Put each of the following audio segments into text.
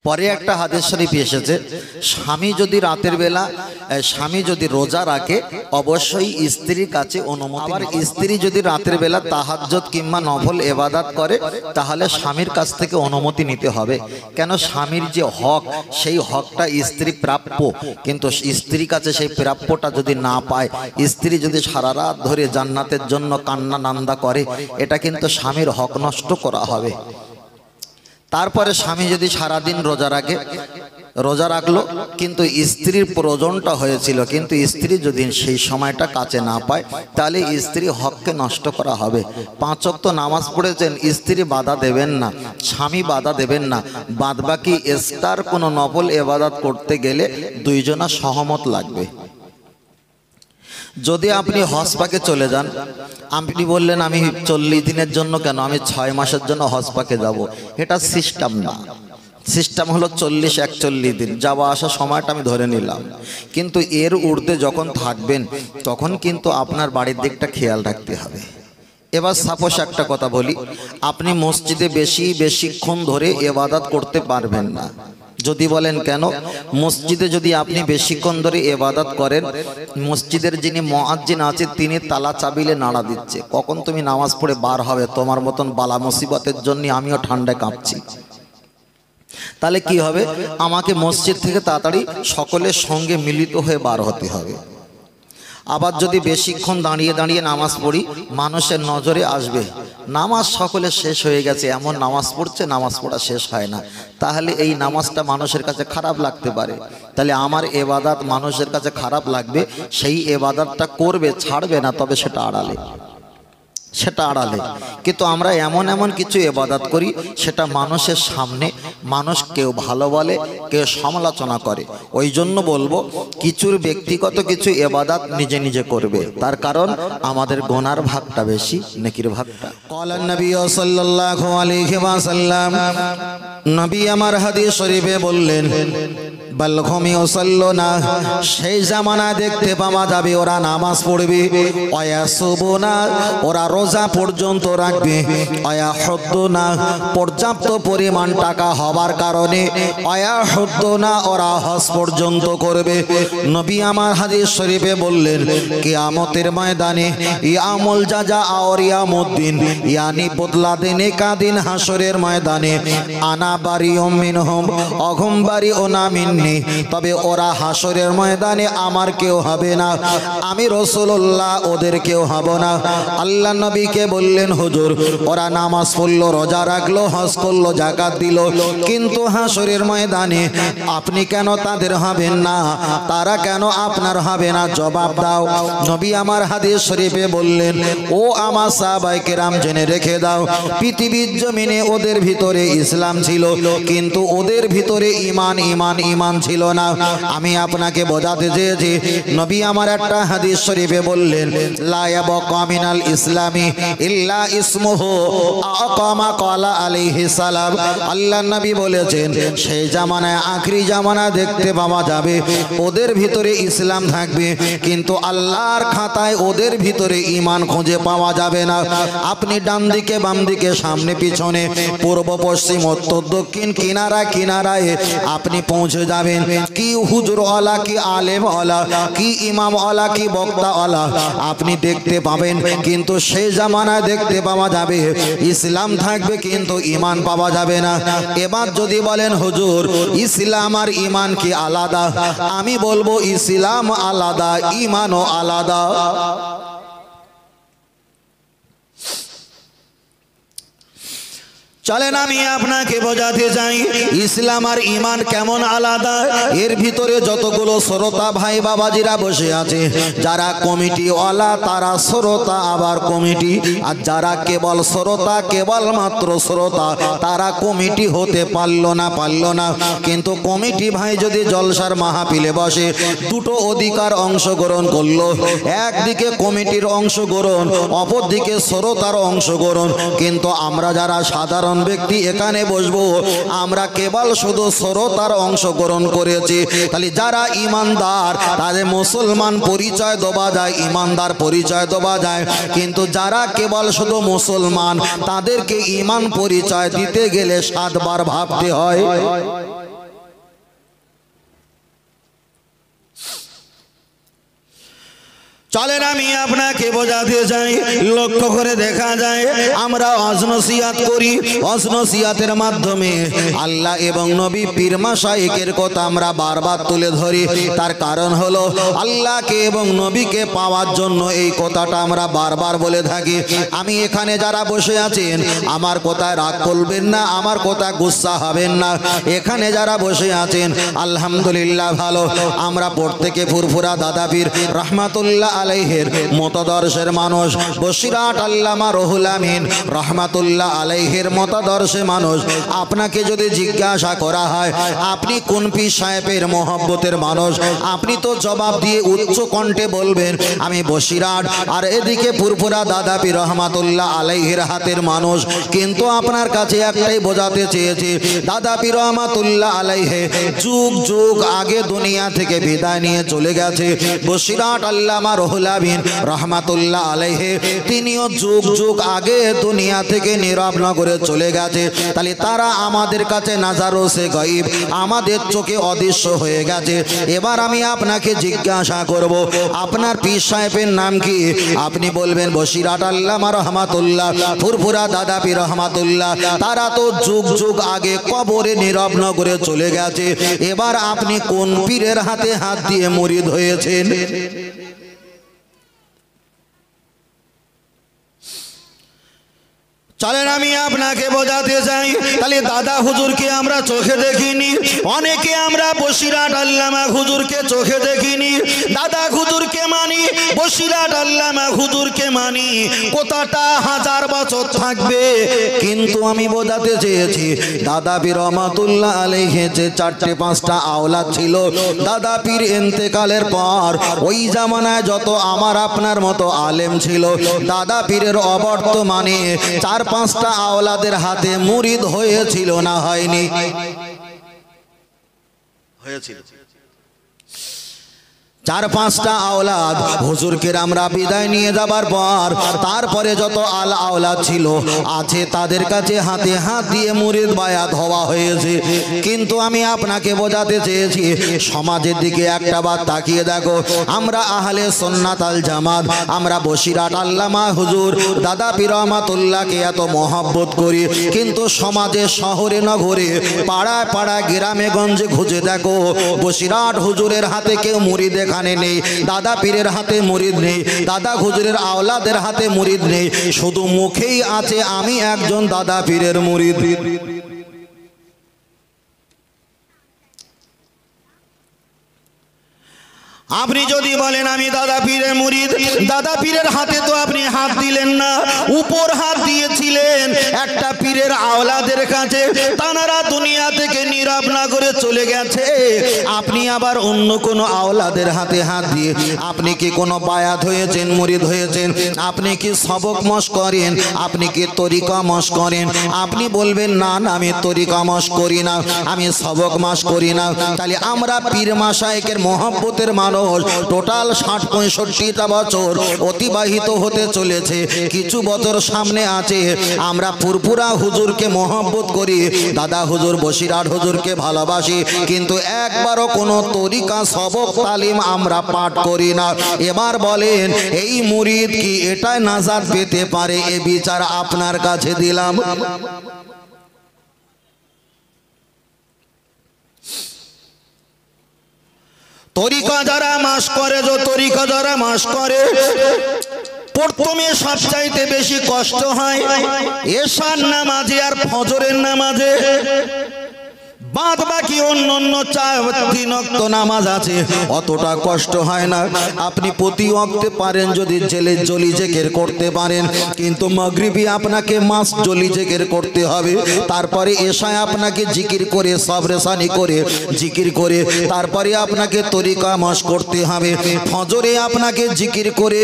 পরে একটা হাদিস শরীফ এসেছে, স্বামী যদি রোজা রাখে অবশ্যই স্ত্রীর কাছে অনুমতি। আবার স্ত্রী যদি রাতের বেলা তাহাজ্জুদ কিংবা নফল ইবাদত করে তাহলে স্বামীর কাছ থেকে অনুমতি নিতে হবে। কেন? স্বামীর যে হক সেই হকটা স্ত্রী প্রাপ্য, কিন্তু স্ত্রীর কাছে সেই প্রাপ্যটা যদি না পায়, স্ত্রী যদি সারা রাত ধরে জান্নাতের জন্য কান্না নান্দা করে, এটা কিন্তু স্বামীর হক নষ্ট করা হবে। তারপরে স্বামী যদি সারাদিন রোজা রাখলো কিন্তু স্ত্রীর প্রয়োজনটা হয়েছিল, কিন্তু স্ত্রী যদি সেই সময়টা কাছে না পায় তাহলে স্ত্রী হককে নষ্ট করা হবে। 5 ওয়াক্ত নামাজ পড়েছেন, স্ত্রী বাধা দেবেন না, স্বামী বাধা দেবেন না, বাদবাকি এক্সট্রার কোনো নফল ইবাদত করতে গেলে দুইজনা সহমত লাগবে। যদি আপনি হজ পাকে চলে যান, আপনি বললেন আমি 40 দিনের জন্য কেন, আমি 6 মাসের জন্য হজ পাকে যাব, এটা সিস্টেম না। সিস্টেম হলো 40-41 দিন, যাওয়া আসা সময়টা আমি ধরে নিলাম, কিন্তু এর ঊর্ধ্বে যখন থাকবেন তখন কিন্তু আপনার বাড়ির দিকটা খেয়াল রাখতে হবে। এবার সাপোজ একটা কথা বলি, আপনি মসজিদে বেশিক্ষণ ধরে ইবাদত করতে পারবেন না। যদি বলেন কেন? মসজিদে যদি আপনি বেশিক্ষণ ধরে ইবাদত করেন, মসজিদের যিনি মুয়াজ্জিন আছে তিনি তালা চাবিলে নাড়া দিচ্ছে, কখন তুমি নামাজ পড়ে বার হবে, তোমার মতন বালা মুসিবতের জন্য আমিও ঠান্ডায় কাঁপছি। তাহলে কি হবে? আমাকে মসজিদ থেকে তাড়াতাড়ি সকলের সঙ্গে মিলিত হয়ে বার হতে হবে। আবার যদি বেশিক্ষণ দাঁড়িয়ে নামাজ পড়ি, মানুষের নজরে আসবে নামাজ সকলে শেষ হয়ে গেছে, এমন নামাজ পড়ছে, নামাজ পড়া শেষ হয় না, তাহলে এই নামাজটা মানুষের কাছে খারাপ লাগতে পারে। তাহলে আমার ইবাদত মানুষের কাছে খারাপ লাগবে, সেই ইবাদতটা করবে, ছাড়বে না, তবে সেটা আড়ালে। কিন্তু আমরা এমন কিছু ইবাদত করি সেটা মানুষের সামনে মানুষ কেউ ভালো বলে, কেউ সমালোচনা করে। ওই জন্য বলবো কিছুর ব্যক্তিগত কিছু ইবাদত নিজে করবে, তার কারণ আমাদের গুনার ভাগটা বেশি, নেকির ভাগটা। ক্বালান নবী সাল্লাল্লাহু আলাইহি ওয়াসাল্লাম, নবী আমার হাদিস শরীফে বললেন, বালঘুমি ওয়াসাল্লুনা, সেই জামানা দেখতে পাওয়া যাবে ওরা নামাজ পড়বে, ওয়ায়াসুবুনা, ওরা রোজা পর্যন্ত রাখবে, ওয়ায়াহুদ্দুনা, পর্যাপ্ত পরিমাণ টাকা হবার কারণে, ওয়ায়াহুদ্দুনা, ওরা হজ পর্যন্ত করবে। নবী আমার হাদিস শরীফে বললেন, কিয়ামতের ময়দানে ইয়ামুল জাযা আর ইয়ামুদ্দিন, ইয়ানি বদলা দিনে কাদিন হাসরের ময়দানে, আনা বারিউম মিনহুম অহুম বারিউনা মিন্নি, তবে ওরা হাসরের ময়দানে আমার কেউ হবে না, আমি রাসূলুল্লাহ ওদের কেউ হব না। আল্লাহ নবীকে বললেন, হুজুর ওরা নামাজ পড়লো, রোজা রাখলো, হজ করলো, যাকাত দিল, কিন্তু হাসরের ময়দানে আপনি কেন তাদের হবেন না, তারা কেন আপনার হবে না, জবাব দাও। নবী আমার হাদিস শরীফে বললেন, ও আমার সাহাবায়ে কেরাম জেনে রেখে দাও, পৃথিবীর জমিনে ওদের ভিতরে ইসলাম ছিল, কিন্তু ওদের ভিতরে ঈমান ছিল না। আমি আপনাকে বোঝাতে চেয়েছি, নবী আমার একটা হাদিস শরীফে বললেন, লা ইয়াবকা মিনাল ইসলামি ইল্লা ইসমুহু আকামা ক্বালা আলাইহিস সালাম। আল্লাহ নবী বলেছেন, সেই জামানায় আখরি জামানা দেখতে পাওয়া যাবে ওদের ভিতরে ইসলাম থাকবে, কিন্তু আল্লাহর খাতায় ওদের ভিতরে ঈমান খুঁজে পাওয়া যাবে না। আপনি ডান দিকে বাম দিকে সামনে পিছনে পূর্ব পশ্চিম উত্তর দক্ষিণ কিনারায় আপনি পৌঁছে যাবেন, কি হুজুর ওয়ালা, কি আলেম ওয়ালা, কি ইমাম ওয়ালা, কি বক্তা ওয়ালা আপনি দেখতে পাবেন, কিন্তু সেই জামানায় দেখতে পাওয়া যাবে ইসলাম থাকবে কিন্তু ঈমান পাওয়া যাবে না। এবার যদি বলেন হুজুর ইসলাম আর ঈমান কি আলাদা, আমি বলবো ইসলাম আলাদা, ঈমানও আলাদা। চলেন আমি আপনাকে বোঝাতে চাই ইসলাম আর ঈমান কেমন আলাদা। এর ভিতরে যতগুলো শ্রোতা ভাই বাবাজিরা বসে আছে, যারা কমিটি ওয়ালা তারা শ্রোতা আবার কমিটি, আর যারা কেবল শ্রোতা, কেবল মাত্র শ্রোতা, তারা কমিটি হতে পারলো না। কিন্তু কমিটি ভাই যদি জলসার মাহফিলে বসে, দুটো অধিকার অংশগ্রহণ করলো, একদিকে কমিটির অংশগ্রহণ, অপরদিকে শ্রোতার অংশগ্রহণ, কিন্তু আমরা যারা সাধারণ ব্যক্তি এখানে বসবো, আমরা কেবল শুধু শ্রোতার অংশগ্রহণ করেছি। তাহলে যারা ঈমানদার তাদের মুসলমান পরিচয় দেওয়া যায়, ঈমানদার পরিচয় দেওয়া যায়, কিন্তু যারা কেবল শুধু মুসলমান তাদেরকে ঈমান পরিচয় দিতে গেলে 7 বার ভাবতে হয়। চলেন আমি আপনাকে বোঝাতে চাই, লক্ষ্য করে দেখা যায় আমরা ওয়াজ নসিহত করি, ওয়াজ নসিহতের মাধ্যমে আল্লাহ এবং নবী পীর মাশায়েখের কথা আমরা বারবার তুলে ধরি। তার কারণ হলো আল্লাহকে এবং নবীকে পাওয়ার জন্য এই কথাটা আমরা বারবার বলে থাকি। আমি এখানে যারা বসে আছেন আমার কথায় রাগ করবেন না, আমার কথা গুসা হবেন না। এখানে যারা বসে আছেন আলহামদুলিল্লাহ ভালো, আমরা প্রত্যেকে ফুরফুরা দাদা পীর রহমাতুল্লাহ আলাইহির মতাদর্শের মানুষ, বসিরহাট আল্লামা রুহুল আমিন রহমাতুল্লাহ আলাইহির মতাদর্শের মানুষ। আপনাকে যদি জিজ্ঞাসা করা হয় আপনি কোন পীর সাহেবের মহব্বতের মানুষ, আপনি তো জবাব দিয়ে উচ্চ কণ্ঠে বলবেন আমি বসিরহাট, আর এদিকে ফুরফুরা দাদা পীর রহমাতুল্লাহ আলাইহির হাতের মানুষ। কিন্তু আপনার কাছে একটাই বোঝাতে চেয়েছি, দাদা পীর রহমাতুল্লাহ আলাইহি যুগ যুগ আগে দুনিয়া থেকে বিদায় নিয়ে চলে গেছে। বসিরহাট আল্লামা রুহুল আমিন রহমাতুল্লাহ আলাইহি তিনিও যুগ যুগ আগে দুনিয়া থেকে নীরব নগরে চলে গেছে। তাহলে তারা আমাদের কাছে নাজারোসে গায়ব, আমাদের চোখে অদৃশ্য হয়ে গেছে। এবার আমি আপনাকে জিজ্ঞাসা করব আপনার পীর সাহেবের নাম কি? আপনি বলবেন বসিরহাট আল্লামা রহমাতুল্লাহ ফুরফুরা দাদা পীর রহমাতুল্লাহ। তারা তো যুগ যুগ আগে কবরে নীরব নগরে চলে গেছে। এবার আপনি কোন পীরের হাতে হাত দিয়ে মুরিদ হয়েছেন? চলেন আমি আপনাকে বোঝাতে চাই, তাহলে দাদা হুজুরকে আমরা চোখে দেখিনি, অনেকে আমরা বসিরহাট আল্লামা হুজুরকে চোখে দেখিনি। দাদা হুজুরকে মানি, বসিরহাট আল্লামা হুজুরকে মানি, কথাটা 1000 বছর থাকবে। কিন্তু আমি বোঝাতে চেয়েছি দাদা পীর রহমাতুল্লাহ আলাইহি যে 4-5টা আওলাদ ছিল, দাদা পীর ইন্তেকালের পর ওই জামানায় যত আমার আপনার মতো আলেম ছিল, দাদা পীরের অবর্তমানে 4-5টা আওলাদের হাতে মুরিদ হয়েছিল না হয়নি? হয়েছিল। 4-5টা আওলাদ হুজুরকে আমরা বিদায় নিয়ে যাবার পর তারপরে যত আওলাদ ছিল আছে তাদের কাছে হাতে হাত দিয়ে মুরিদ বায়াত হওয়া হয়েছে। কিন্তু আমি আপনাকে বোঝাতে চেয়েছি সমাজের দিকে একটা বার তাকিয়ে দেখো, আমরা আহলে সুন্নাত আল জামাত, আমরা বসিরহাট আল্লামা হুজুর দাদা পীর রহমাতুল্লাহকে এত মহব্বত করি, কিন্তু সমাজে শহরে নগরে পাড়ায় পাড়ায় গ্রামে গঞ্জে খুঁজে দেখো বসিরহাট হুজুরের হাতে কেউ মুরিদ এখানে নেই, দাদা পীরের হাতে মুরিদ নেই, দাদা হুজুরের আওলাদের হাতে মুরিদ নেই, শুধু মুখেই আছে আমি একজন দাদা পীরের মুরিদ। আপনি যদি বলেন আমি দাদা পীরের মুরিদ, দাদা পীরের হাতে তো আপনি হাত দিলেন না, উপর হাত দিয়েছিলেন একটা পীরের আওলাদের কাছে, তারা দুনিয়া থেকে নীরব না করে চলে গেছে। আপনি আবার অন্য কোনো আওলাদের হাতে হাত দিয়ে আপনি কি কোনো বায়াত হয়েছেন, মুরিদ হয়েছেন? আপনি কি সবক মশ করেন? আপনি কি তরিকা মশ করেন? আপনি বলবেন না না আমি তরিকা মশ করি না, আমি সবক মাস করি না। তাহলে আমরা পীর মাশায়েখের মহব্বতের মানুষ, টোটাল 60-65টা বছর অতিবাহিত হতে চলেছে। কিছু বছর সামনে আছে, আমরা ফুরফুরা হুজুরকে মহব্বত করি, দাদা হুজুর বসিরহাট হুজুরকে ভালোবাসি, কিন্তু একবারও কোনো তরিকা সবক তালিম আমরা পাঠ করি না। এবার বলেন এই মুরিদ কি এটাই নাজাত পেতে পারে? এ বিচার আপনার কাছে দিলাম। তরিকা যারা মাস করে, যে তরিকা যারা মাস করে প্রথমে সবচাইতে বেশি কষ্ট হয় এশার নামাজে আর ফজরের নামাজে। বাদ বাকি অন্য অন্য 3 ওয়াক্ত নামাজ আছে, অতটা কষ্ট হয় না। আপনি প্রতি ওয়াক্তে পারেন যদি জেলে জলি জিকির করতে পারেন, কিন্তু মাগরিবি আপনাকে মাস জলি জিকির করতে হবে। তারপরে এশায় আপনাকে জিকির করে সবরেসানি করে জিকির করে তারপরে আপনাকে তরিকা মাস করতে হবে। ফজরে আপনাকে জিকির করে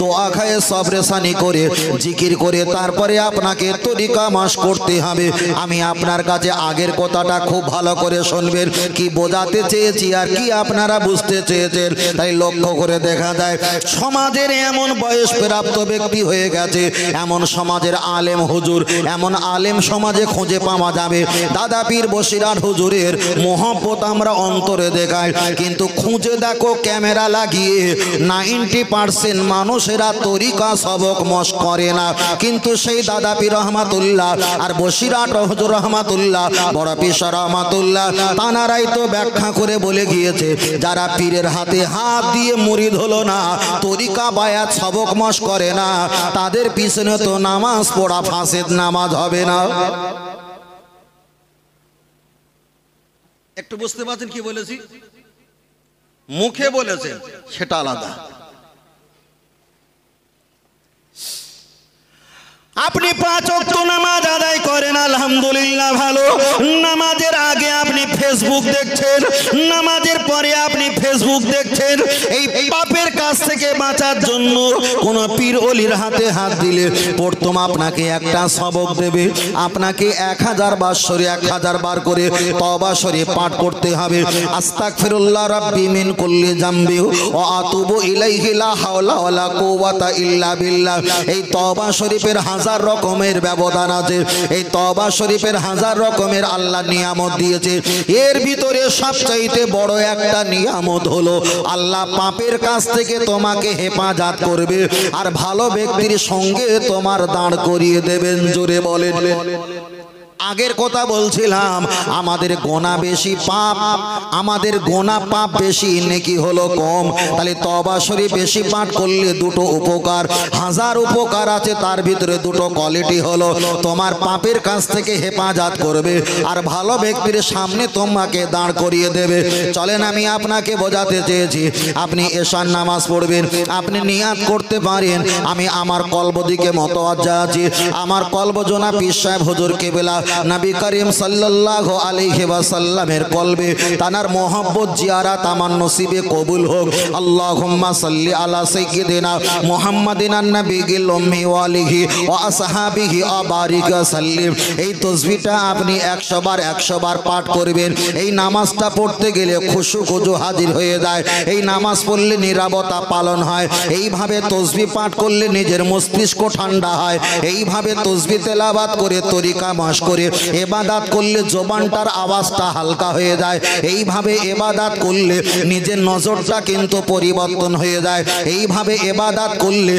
দোয়া খায়ে সবরেসানি করে জিকির করে তারপরে আপনাকে তরিকা মাস করতে হবে। আমি আপনার কাছে আগের কথাটা খুব ভালো করে শুনবেন কি বোঝাতে চেয়েছি আর কি আপনারা বুঝতে চেয়েছেন। তাই লক্ষ্য করে দেখা যায় সমাজের এমন বয়স প্রাপ্ত ব্যক্তি হয়ে গেছে, এমন সমাজের আলেম হুজুর, এমন আলেম সমাজে খুঁজে পাওয়া যাবে। দাদা পীর বসিরহাট হুজুরের মোহব্বত আমরা অন্তরে দেখাই, কিন্তু খুঁজে দেখো ক্যামেরা লাগিয়ে 90% মানুষেরা তরিকা সবক মশ করে না। কিন্তু সেই দাদা পীর রহমাতুল্লাহ আর বসিরহাট হুজুর রহমাতুল্লাহ, বড় পীর রহমাতুল্লাহ, তানারাই তো ব্যাখ্যা করে বলে গিয়েছে যারা পীরের হাতে হাত দিয়ে মুরিদ হলো না, তরিকা বায়াত সবক মশ করে না, তাদের পিছনে তো নামাজ পড়া ফাসেদ নামাজ হবে না। একটু বুঝতে পারছেন কি বলেছি? মুখে বলেছেন সেটা আলাদা। আপনি 5 ওয়াক্ত নামাজ আদায় করেন, আলহামদুলিল্লাহ ভালো। নামাজের আগে আপনি ফেসবুক দেখছেন, নামাজের পরে আপনি ফেসবুক দেখছেন। এই পাপের কাছ থেকে বাঁচার জন্য কোন পীর ওলির হাতে হাত দিলে প্রথম আপনাকে একটা সবক দেবে, আপনাকে 1000 বার সরে 1000 বার করে তওবা শরীফ পাঠ করতে হবে। আস্তাগফিরুল্লাহ রাব্বি মিন কুল্লি যামবি ওয়া আতুবু ইলাইহি লা হাওলা ওয়ালা কুওয়াতা ইল্লা বিল্লাহ। এই তওবা শরীফের হাজার রকমের ব্যবধান আছে, এই তওবা শরীফের হাজার রকমের আল্লাহ নিয়ামত দিয়েছে। এর ভিতরে সবচাইতে বড় একটা নিয়ামত হলো আল্লাহ পাপের কাছ থেকে তোমাকে হেফাজত করবে আর ভালো ব্যক্তির সঙ্গে তোমার দাঁড় করিয়ে দেবেন। জোরে বলেন। আগের কথা বলছিলাম আমাদের গোনা বেশি, পাপ আমাদের গোনা পাপ বেশি, নেকি হলো কম। তাহলে তওবা শরীফ বেশি পাঠ করলে দুটো উপকার, হাজার উপকার আছে, তার ভিতরে দুটো কোয়ালিটি হলো তোমার পাপের কাছ থেকে হেফাজত করবে আর ভালো ব্যক্তির সামনে তোমাকে দাঁড় করিয়ে দেবে। চলেন আমি আপনাকে বোঝাতে চেয়েছি, আপনি এশার নামাজ পড়বেন, আপনি নিয়াত করতে পারেন আমি আমার কলব দিকে মতওয়াজ্জা আছি, আমার কলব জোনা পীর সাহেব হুজুর কেবলা নবী করিম সাল্লাল্লাহু আলাইহি ওয়াসাল্লামের কলবে তানার মোহাব্বত জিয়ারাত আমার নসিবে কবুল হোক। আল্লাহুম্মা সাল্লি আলা সাইয়্যিদিনা মুহাম্মাদিন আন-নাবিয়্যিল উম্মি ওয়া আলিহি ওয়া আসহাবিহি ওয়া বারিক ওয়া সাল্লিম। এই তাসবিহটা আপনি 100 বার পাঠ করবেন। এই নামাজটা পড়তে গেলে খুশু খুজু হাজির হয়ে যায়, এই নামাজ পড়লে নীরবতা পালন হয়, এইভাবে তাসবিহ পাঠ করলে নিজের মস্তিষ্ক ঠান্ডা হয়, এইভাবে তাসবিহ তেলাওয়াত করে তরিকা মাস করে ইবাদত করলে জবানটার আওয়াজটা হালকা হয়ে যায়, এইভাবে ইবাদত করলে নিজের নজরটা কিন্তু পরিবর্তন হয়ে যায়, এইভাবে ইবাদত করলে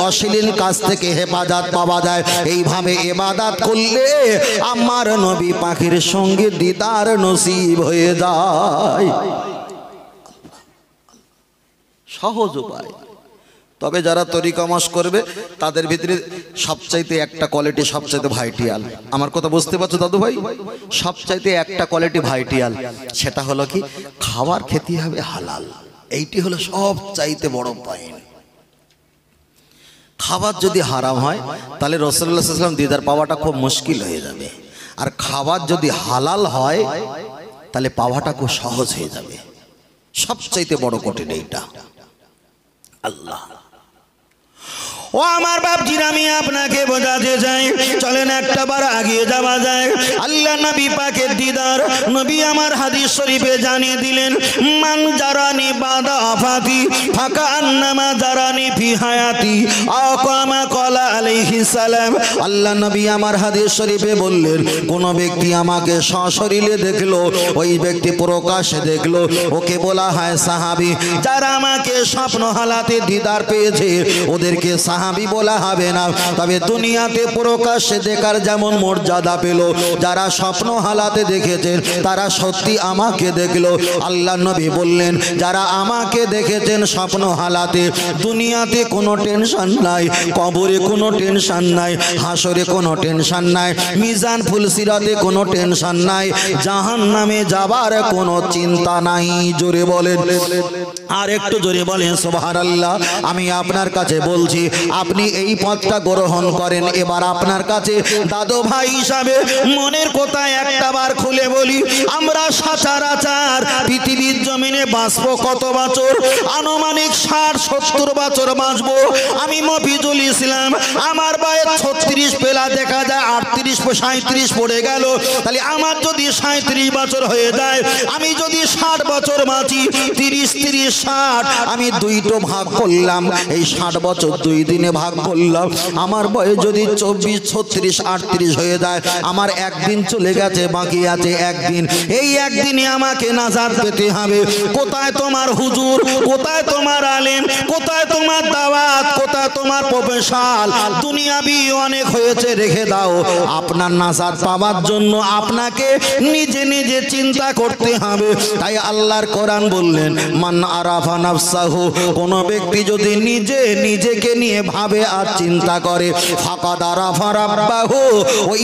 অশ্লীল কাজ থেকে হেফাজত পাওয়া যায়, এইভাবে ইবাদত করলে আমার নবী পাখির সঙ্গে দিদার নসিব হয়ে যায়। সহজ উপায়। তবে যারা তরিকা মাস করবে তাদের ভিতরে সবচাইতে একটা কোয়ালিটি সবচাইতে ভাইটিয়াল, আমার কথা বুঝতে পারছো দাদু ভাই? সবচাইতে একটা কোয়ালিটি ভাইটিয়াল, সেটা হলো কি খাবার খেতে হবে হালাল। এইটি হলো সবচাইতে বড় পয়েন্ট। খাবার যদি হারাম হয় তাহলে রাসূলুল্লাহ সাল্লাল্লাহু আলাইহি ওয়াসাল্লাম দিদার পাওয়াটা খুব মুশকিল হয়ে যাবে, আর খাবার যদি হালাল হয় তাহলে পাওয়াটা খুব সহজ হয়ে যাবে। সবচাইতে বড় কঠিন এইটা। আল্লাহ ও আমার বাপজির, আমি আপনাকে বোঝাতে চাই, চলেন একটা বার আগিয়ে যাওয়া যায়। আল্লাহ নবী পাকের দিদার নবী আমার হাদিস শরীফে জানিয়ে দিলেন, মান জারানি বাদা আফাতি ফাকা আন্নামা জারানি ফি হায়াতি আকামা ক্বালা আলাইহিস সালাম। আল্লাহ নবী আমার হাদিস শরীফে বললেন, কোন ব্যক্তি আমাকে সশরীরে দেখলো, ওই ব্যক্তি প্রকাশ্যে দেখলো, ওকে বলা হয় সাহাবী। যারা আমাকে স্বপ্ন হালাতে দিদার পেয়েছে ওদেরকে সাহাবী বলা হবে না। তবে দুনিয়াতে প্রকাশ্যে দেখার যেমন মর্যাদা পেল, যারা স্বপ্ন হালাতে দেখেছেন তারা সত্যি আমাকে দেখলো। আল্লাহ নবী বললেন, যারা আমাকে দেখেছেন স্বপ্ন হালাতে, দুনিয়াতে কোনো টেনশন নাই, কবরে কোনো টেনশন নাই, হাসরে কোনো টেনশন নাই, মিজান ফুলসিরাতে কোনো টেনশন নাই, জাহান্নামে যাবার কোনো চিন্তা নাই। জোরে বলেন, আর একটু জোরে বলেন সুবহানাল্লাহ। আমি আপনার কাছে বলছি, আপনি এই পথটা গ্রহণ করেন। এবার আপনার কাছে দাদু ভাই হিসাবে মনের কথা একটা বার খুলে বলি, আমরা সচরাচর পৃথিবীর জমিনে বাঁচবো কত বছর? আনুমানিক 60-70 বছর বাঁচবো। আমি মফিজুল ইসলাম, আমার বয়স 36 পেলা, দেখা যায় 38-37 পড়ে গেল। তাহলে আমার যদি 37 বছর হয়ে যায়, আমি যদি 60 বছর বাঁচি, 30-30-60, আমি দুইটো ভাগ করলাম। এই 60 বছর 2 দিনে ভাগ করলাম। আমার বয়স যদি 24-36-38 হয়ে যায়, আমার একদিন চলে গেছে, বাকি আছে একদিন। এই একদিনে আমাকে নাজাত পেতে হবে। কোথায় তোমার হুজুর, কোথায় তোমার আলেম, কোথায় তোমার দাওয়াত, কোথায় তোমার প্রফেশনাল? দুনিয়াবি অনেক হয়েছে, রেখে দাও। আপনার নাজাত পাওয়ার জন্য আপনাকে নিজে নিজে চিন্তা করতে হবে। তাই আল্লাহর কোরআন বললেন, মান আরাফা নাফসাহু, কোন ব্যক্তি যদি নিজে নিজেকে নিয়ে ভাবে আর চিন্তা করে, ফাকাদ আরাফা রাব্বাহু, ওই